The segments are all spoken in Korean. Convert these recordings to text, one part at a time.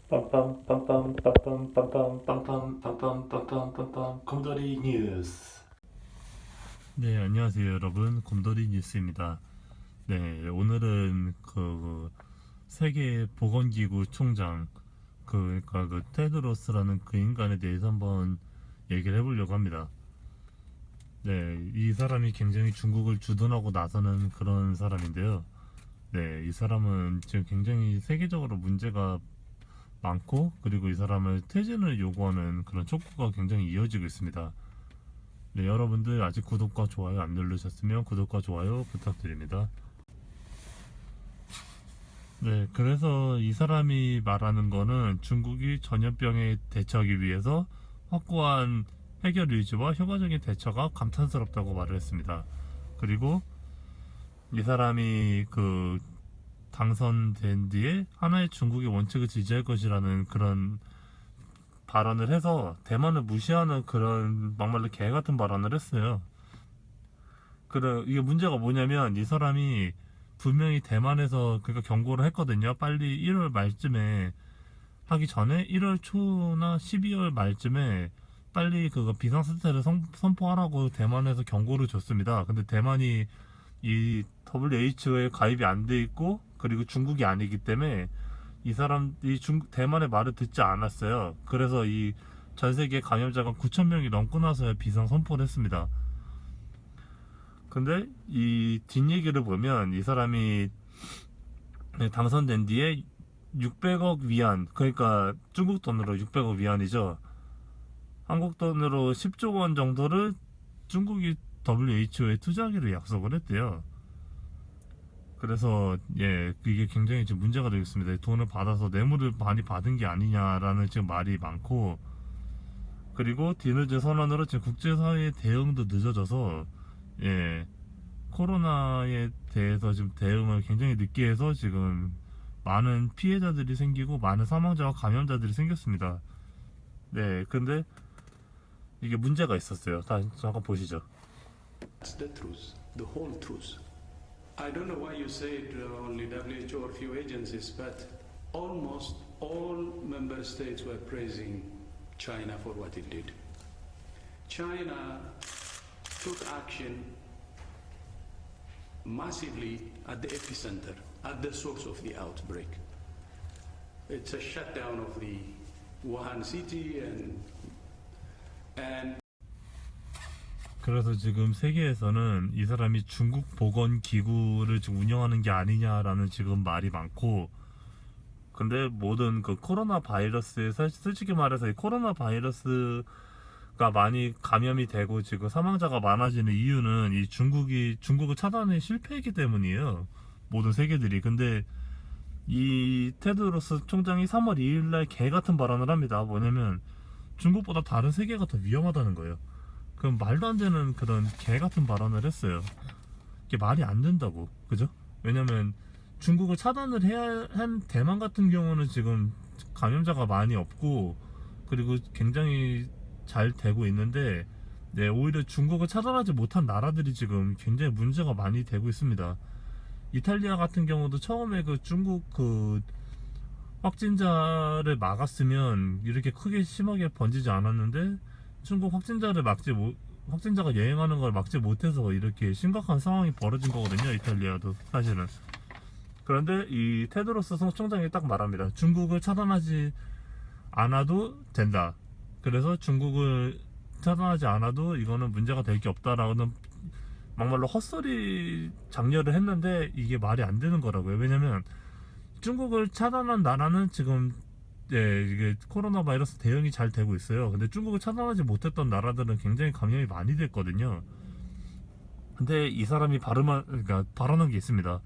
빰빰빰빰빰빰빰빰빰빰빰빰빰빰 곰돌이 뉴스. 네, 안녕하세요, 여러분. 곰돌이 뉴스입니다. 네, 오늘은 세계 보건기구 총장, 그러니까 테드로스라는 그 인간에 대해서 한번 얘기를 해보려고 합니다. 네, 이 사람이 굉장히 중국을 주둔하고 나서는 그런 사람인데요. 네, 이 사람은 지금 굉장히 세계적으로 문제가 많고, 그리고 이 사람을 퇴진을 요구하는 그런 촉구가 굉장히 이어지고 있습니다. 네, 여러분들 아직 구독과 좋아요 안 누르셨으면 구독과 좋아요 부탁드립니다. 네, 그래서 이 사람이 말하는 거는 중국이 전염병에 대처하기 위해서 확고한 해결 의지와 효과적인 대처가 감탄스럽다고 말을 했습니다. 그리고 이 사람이 당선된 뒤에 하나의 중국의 원칙을 지지할 것이라는 그런 발언을 해서 대만을 무시하는 그런 막말로 개 같은 발언을 했어요. 그래, 이게 문제가 뭐냐면 이 사람이 분명히 대만에서 그러니까 경고를 했거든요. 빨리 1월 말쯤에 하기 전에 1월 초나 12월 말쯤에 빨리 그거 비상사태를 선포하라고 대만에서 경고를 줬습니다. 근데 대만이 이 WHO에 가입이 안 돼 있고 그리고 중국이 아니기 때문에 이 사람이 대만의 말을 듣지 않았어요. 그래서 이 전 세계 감염자가 9천 명이 넘고 나서야 비상 선포를 했습니다. 근데 이 뒷얘기를 보면 이 사람이 당선된 뒤에 600억 위안, 그러니까 중국 돈으로 600억 위안이죠. 한국 돈으로 10조 원 정도를 중국이 WHO에 투자하기로 약속을 했대요. 그래서 이게 굉장히 지금 문제가 되고 있습니다. 돈을 받아서 뇌물을 많이 받은 게 아니냐라는 지금 말이 많고, 그리고 뒤늦은 선언으로 지금 국제사회의 대응도 늦어져서 코로나에 대해서 지금 대응을 굉장히 늦게 해서 지금 많은 피해자들이 생기고 많은 사망자와 감염자들이 생겼습니다. 네, 근데 이게 문제가 있었어요. 잠깐 보시죠. That's the truth, the whole truth. I don't know why you said only WHO or few agencies, but almost all member states were praising China for what it did. China took action massively at the epicenter, at the source of the outbreak. It's a shutdown of the Wuhan city and 그래서 지금 세계에서는 이 사람이 중국 보건기구를 지금 운영하는 게 아니냐라는 지금 말이 많고, 근데 모든 그 코로나 바이러스에 솔직히 말해서 이 코로나 바이러스가 많이 감염이 되고 지금 사망자가 많아지는 이유는 이 중국을 차단에 실패했기 때문이에요. 모든 세계들이. 근데 이 테드로스 총장이 3월 2일날 개 같은 발언을 합니다. 뭐냐면 중국보다 다른 세계가 더 위험하다는 거예요. 그럼 말도 안 되는 그런 개 같은 발언을 했어요. 이게 말이 안 된다고, 그죠? 왜냐면 중국을 차단을 해야 한 대만 같은 경우는 지금 감염자가 많이 없고 그리고 굉장히 잘 되고 있는데, 오히려 중국을 차단하지 못한 나라들이 지금 굉장히 문제가 많이 되고 있습니다. 이탈리아 같은 경우도 처음에 중국 확진자를 막았으면 이렇게 크게 심하게 번지지 않았는데, 중국 확진자가 여행하는 걸 막지 못해서 이렇게 심각한 상황이 벌어진 거거든요. 이탈리아도 사실은. 그런데 이 테드로스 총장이 딱 말합니다. 중국을 차단하지 않아도 된다. 그래서 중국을 차단하지 않아도 이거는 문제가 될 게 없다라는 막말로 헛소리 장려를 했는데 이게 말이 안 되는 거라고요. 왜냐면 중국을 차단한 나라는 지금 이게 코로나 바이러스 대응이 잘 되고 있어요. 근데 중국을 차단하지 못했던 나라들은 굉장히 감염이 많이 됐거든요. 근데 이 사람이 발언한 게 있습니다.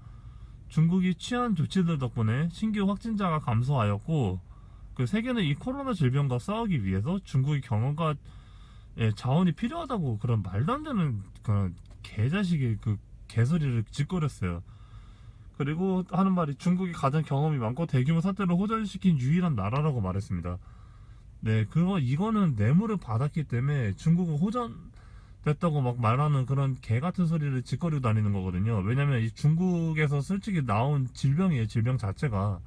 중국이 취한 조치들 덕분에 신규 확진자가 감소하였고, 그 세계는 이 코로나 질병과 싸우기 위해서 중국의 경험과 자원이 필요하다고 그런 말도 안 되는 그런 개자식의 개소리를 짓거렸어요. 그리고 하는 말이 중국이 가장 경험이 많고 대규모 사태를 호전시킨 유일한 나라라고 말했습니다. 이거는 뇌물을 받았기 때문에 중국은 호전됐다고 막 말하는 그런 개 같은 소리를 짓거리고 다니는 거거든요. 왜냐면 이 중국에서 솔직히 나온 질병이에요. 질병 자체가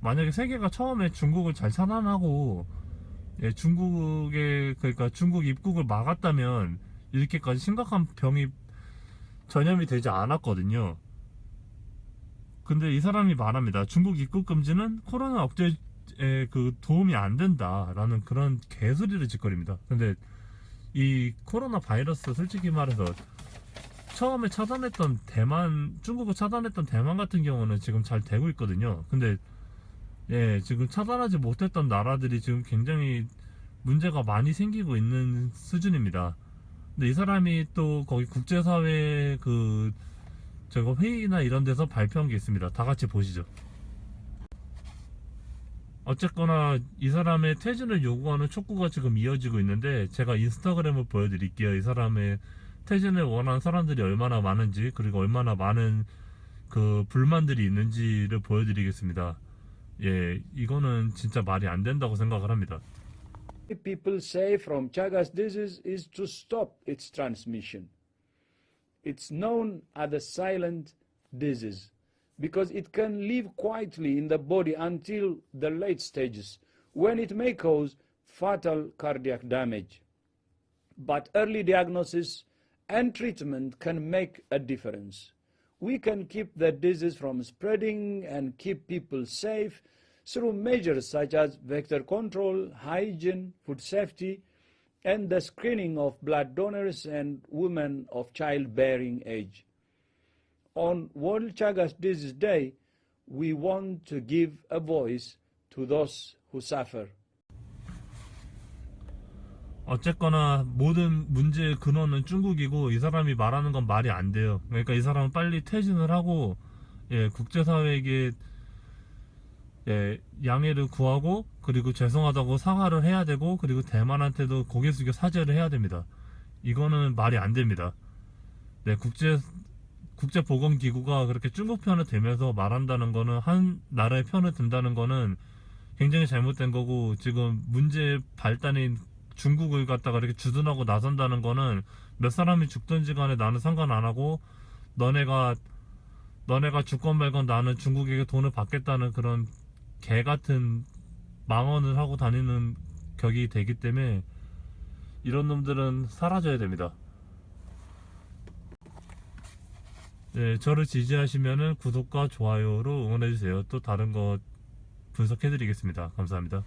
만약에 세계가 처음에 중국을 잘 차단하고 예, 그러니까 중국 입국을 막았다면 이렇게까지 심각한 병이 전염이 되지 않았거든요. 근데 이 사람이 말합니다. 중국 입국 금지는 코로나 억제에 그 도움이 안 된다라는 그런 개소리를 짓거립니다. 근데 이 코로나 바이러스 솔직히 말해서 처음에 차단했던 중국을 차단했던 대만 같은 경우는 지금 잘 되고 있거든요. 근데 예, 지금 차단하지 못했던 나라들이 지금 굉장히 문제가 많이 생기고 있는 수준입니다. 근데 이 사람이 또 거기 국제사회 저거 회의나 이런 데서 발표한 게 있습니다. 다 같이 보시죠. 어쨌거나 이 사람의 퇴진을 요구하는 촉구가 지금 이어지고 있는데 제가 인스타그램을 보여드릴게요. 이 사람의 퇴진을 원하는 사람들이 얼마나 많은지 그리고 얼마나 많은 그 불만들이 있는지를 보여드리겠습니다. 예, 이거는 진짜 말이 안 된다고 생각을 합니다. People say from Chagas disease is to stop its transmission. It's known as a silent disease because it can live quietly in the body until the late stages when it may cause fatal cardiac damage. But early diagnosis and treatment can make a difference. We can keep the disease from spreading and keep people safe through measures such as vector control, hygiene, food safety, and the screening of blood donors and women of childbearing age. On World Chagas Disease Day, we want to give a voice to those who suffer. 어쨌거나 모든 문제의 근원은 중국이고 이 사람이 말하는 건 말이 안 돼요. 그러니까 이 사람은 빨리 퇴진을 하고 예, 국제사회에게 예, 양해를 구하고 그리고 죄송하다고 사과를 해야 되고 그리고 대만한테도 고개 숙여 사죄를 해야 됩니다. 이거는 말이 안 됩니다. 네, 국제보건기구가 그렇게 중국 편을 들면서 말한다는 거는 한 나라의 편을 든다는 거는 굉장히 잘못된 거고 지금 문제의 발단인 중국을 갖다가 이렇게 주둔하고 나선다는 거는 몇 사람이 죽든지 간에 나는 상관 안 하고 너네가 죽건 말건 나는 중국에게 돈을 받겠다는 그런 개 같은 망언을 하고 다니는 격이 되기 때문에 이런 놈들은 사라져야 됩니다. 네, 저를 지지하시면은 구독과 좋아요로 응원해주세요. 또 다른 거 분석해드리겠습니다. 감사합니다.